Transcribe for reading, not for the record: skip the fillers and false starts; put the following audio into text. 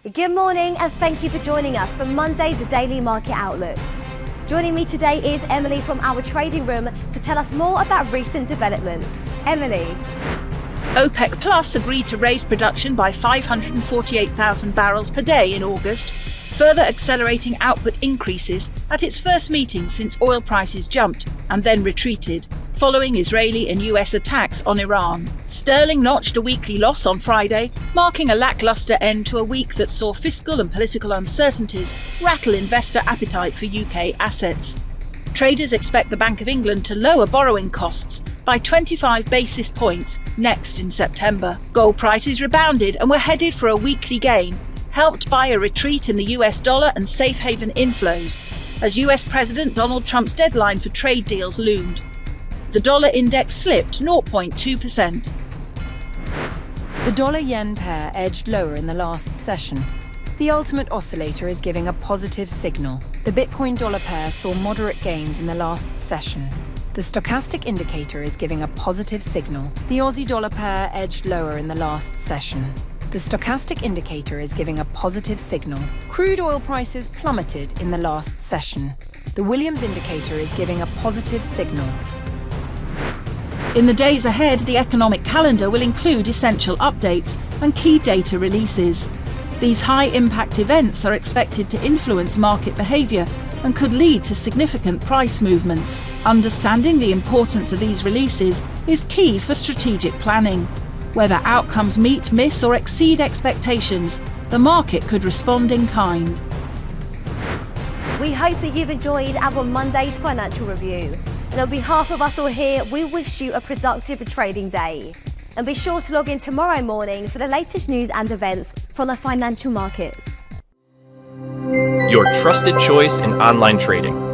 Good morning and thank you for joining us for Monday's Daily Market Outlook. Joining me today is Emily from our trading room to tell us more about recent developments. Emily. OPEC Plus agreed to raise production by 548,000 barrels per day in August, further accelerating output increases at its first meeting since oil prices jumped and then retreated, following Israeli and US attacks on Iran. Sterling notched a weekly loss on Friday, marking a lacklustre end to a week that saw fiscal and political uncertainties rattle investor appetite for UK assets. Traders expect the Bank of England to lower borrowing costs by 25 basis points next in September. Gold prices rebounded and were headed for a weekly gain, helped by a retreat in the US dollar and safe haven inflows, as US President Donald Trump's deadline for trade deals loomed. The dollar index slipped 0.2%. The dollar-yen pair edged lower in the last session. The ultimate oscillator is giving a positive signal. The Bitcoin-dollar pair saw moderate gains in the last session. The stochastic indicator is giving a positive signal. The Aussie-dollar pair edged lower in the last session. The stochastic indicator is giving a positive signal. Crude oil prices plummeted in the last session. The Williams indicator is giving a positive signal. In the days ahead, the economic calendar will include essential updates and key data releases. These high-impact events are expected to influence market behaviour and could lead to significant price movements. Understanding the importance of these releases is key for strategic planning. Whether outcomes meet, miss or exceed expectations, the market could respond in kind. We hope that you've enjoyed our Monday's financial review. And on behalf of us all here, we wish you a productive trading day. And be sure to log in tomorrow morning for the latest news and events from the financial markets. Your trusted choice in online trading.